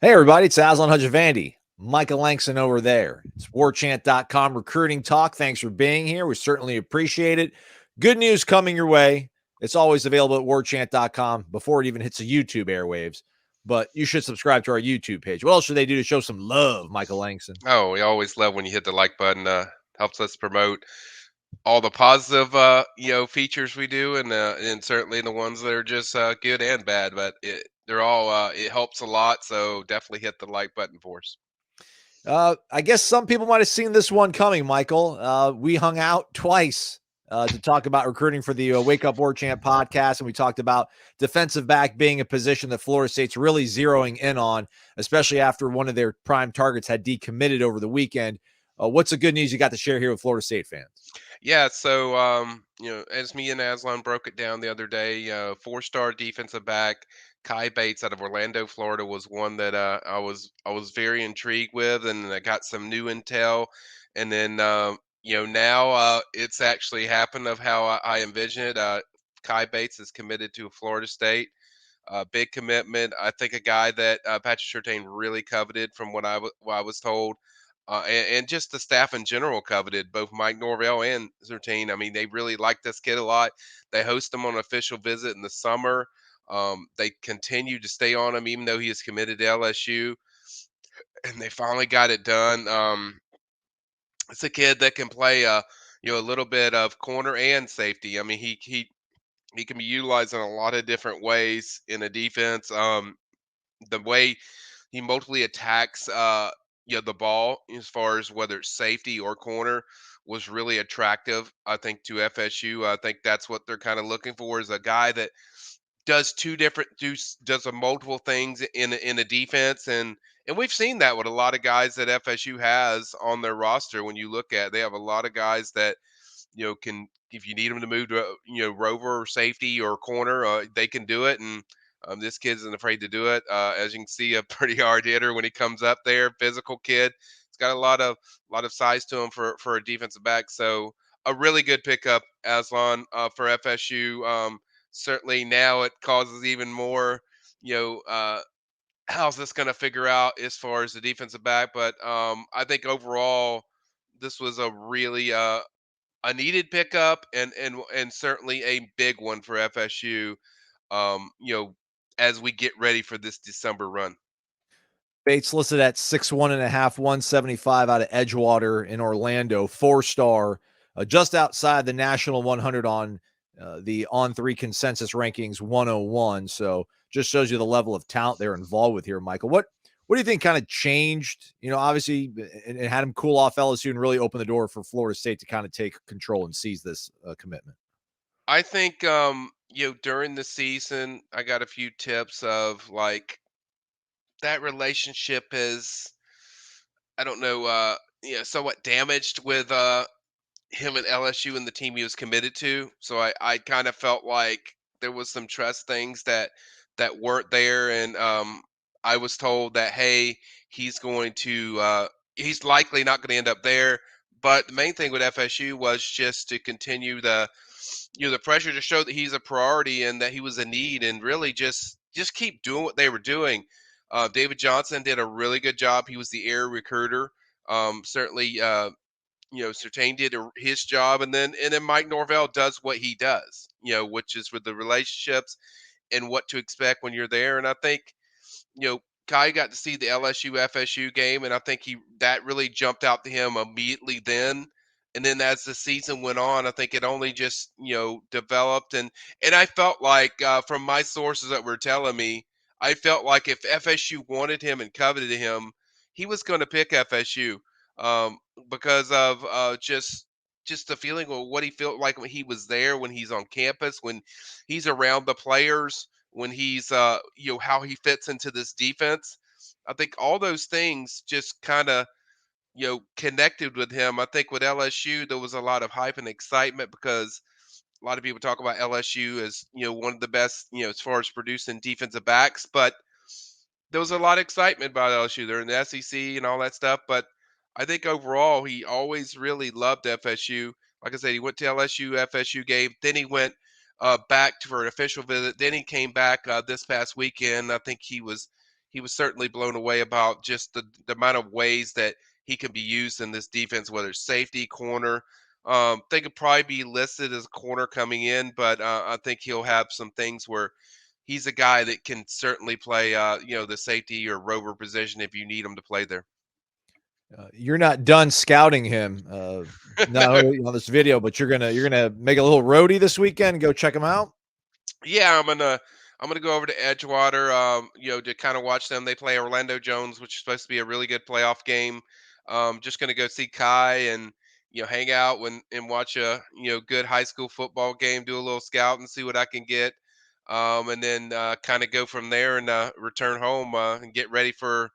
Hey, everybody, it's Aslan Hajivandi. Michael Langston over there. It's warchant.com recruiting talk. Thanks for being here. We certainly appreciate it. Good news coming your way. It's always available at warchant.com before it even hits the YouTube airwaves. But you should subscribe to our YouTube page. What else should they do to show some love, Michael Langston? Oh, we always love when you hit the like button. Helps us promote all the positive, features we do, and certainly the ones that are just good and bad. But they're all it helps a lot. So definitely hit the like button for us. I guess some people might have seen this one coming, Michael. We hung out twice to talk about recruiting for the Wake Up War Chant podcast, and we talked about defensive back being a position that Florida State's really zeroing in on, especially after one of their prime targets had decommitted over the weekend. What's the good news you got to share here with Florida State fans? Yeah. So as me and Aslan broke it down the other day, four-star defensive back Cai Bates out of Orlando, Florida, was one that I was very intrigued with, and I got some new intel, and then now it's actually happened of how I envision it. Cai Bates is committed to Florida State. Big commitment. I think a guy that Patrick Surtain really coveted, from what I was told, and just the staff in general coveted. Both Mike Norvell and Surtain. I mean, they really like this kid a lot. They host him on an official visit in the summer. They continue to stay on him, even though he is committed to LSU, and they finally got it done. It's a kid that can play, a little bit of corner and safety. I mean, he can be utilized in a lot of different ways in a defense. The way he multiply attacks, the ball, as far as whether it's safety or corner, was really attractive. I think to FSU, I think that's what they're kind of looking for, is a guy that does two different does a multiple things in a defense, and we've seen that with a lot of guys that FSU has on their roster. When you look at, they have a lot of guys that can, if you need them to move to rover or safety or corner, they can do it. And this kid isn't afraid to do it. As you can see, a pretty hard hitter when he comes up there. Physical kid. He's got a lot of size to him for a defensive back. So a really good pickup, Aslan, for FSU. Certainly now it causes even more. You know, how's this going to figure out as far as the defensive back? But I think overall, this was a needed pickup, and certainly a big one for FSU. Um, you know, as we get ready for this December run. Bates listed at 6'1.5", 175 out of Edgewater in Orlando, 4-star, just outside the national 100 on the On3 consensus rankings 101. So just shows you the level of talent they're involved with here, Michael. What do you think kind of changed? Obviously, it had him cool off LSU and really open the door for Florida State to kind of take control and seize this commitment. I think during the season, I got a few tips of like that relationship is, I don't know, somewhat damaged with him at LSU and the team he was committed to. So I kind of felt like there was some trust things that weren't there, and I was told that, hey, he's going to he's likely not going to end up there. But the main thing with FSU was just to continue the pressure to show that he's a priority and that he was a need, and really just keep doing what they were doing. David Johnson did a really good job. He was the air recruiter. Certainly, Sertain did his job, and then Mike Norvell does what he does, which is with the relationships and what to expect when you're there. And I think, Kai got to see the LSU FSU game, and I think that really jumped out to him immediately then. And then as the season went on, I think it only just developed, and I felt like, from my sources that were telling me, I felt like if FSU wanted him and coveted him, he was going to pick FSU, um, because of just the feeling of what he felt like when he was there, when he's on campus, when he's around the players, when he's how he fits into this defense. I think all those things just kind of connected with him. I think with LSU there was a lot of hype and excitement because a lot of people talk about LSU as one of the best as far as producing defensive backs, but there was a lot of excitement about LSU. They're in the SEC and all that stuff, but I think overall he always really loved FSU. Like I said, he went to LSU FSU game, then he went back for an official visit. Then he came back this past weekend. I think he was he was certainly blown away about just the amount of ways that he can be used in this defense, whether it's safety, corner. They could probably be listed as a corner coming in, but I think he'll have some things where he's a guy that can certainly play, the safety or rover position if you need him to play there. You're not done scouting him, not No, only on this video, but you're gonna make a little roadie this weekend and go check him out. yeah, I'm gonna go over to Edgewater, to kind of watch them. They play Orlando Jones, which is supposed to be a really good playoff game. Just gonna go see Kai and hang out and watch a good high school football game, do a little scout and see what I can get, and then kind of go from there and return home and get ready for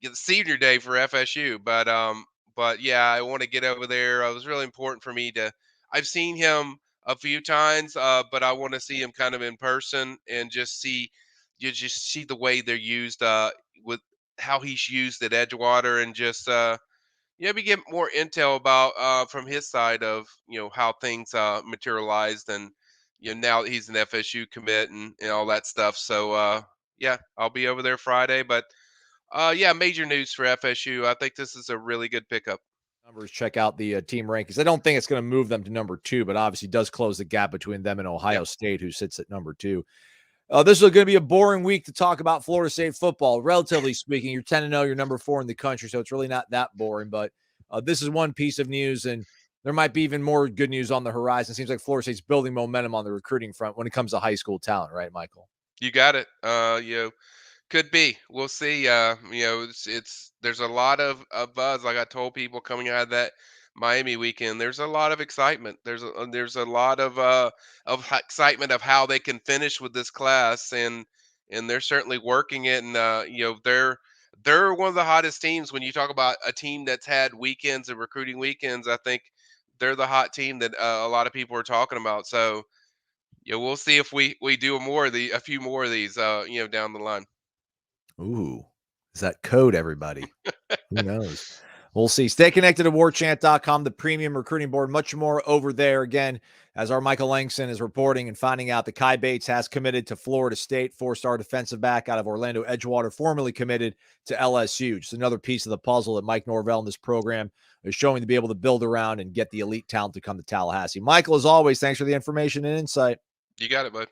the senior day for FSU. But yeah, I want to get over there. It was really important for me to. I've seen him a few times, but I want to see him kind of in person and just see the way they're used with how he's used at Edgewater and just we get more intel about from his side of how things materialized and now that he's an FSU commit and all that stuff. So yeah, I'll be over there Friday, but yeah, major news for FSU. I think this is a really good pickup. Numbers, check out the team rankings. I don't think it's going to move them to number 2, but obviously does close the gap between them and Yeah, Ohio State, who sits at number 2. This is going to be a boring week to talk about Florida State football. Relatively speaking, you're 10-0, you're number 4 in the country, so it's really not that boring. But this is one piece of news, and there might be even more good news on the horizon. It seems like Florida State's building momentum on the recruiting front when it comes to high school talent, right, Michael? you got it. Could be. We'll see. It's there's a lot of buzz. Like I told people coming out of that Miami weekend, there's a lot of excitement. There's a lot of excitement of how they can finish with this class, and they're certainly working it. And they're one of the hottest teams. When you talk about a team that's had weekends and recruiting weekends, I think they're the hot team that a lot of people are talking about. So yeah, we'll see if we do a few more of these, down the line. Ooh, is that code, everybody? Who knows? We'll see. Stay connected to warchant.com, the premium recruiting board, much more over there. Again, as our Michael Langston is reporting and finding out that Cai Bates has committed to Florida State, 4-star defensive back out of Orlando Edgewater, formerly committed to LSU. Just another piece of the puzzle that Mike Norvell in this program is showing to be able to build around and get the elite talent to come to Tallahassee. Michael, as always, thanks for the information and insight. You got it, bud.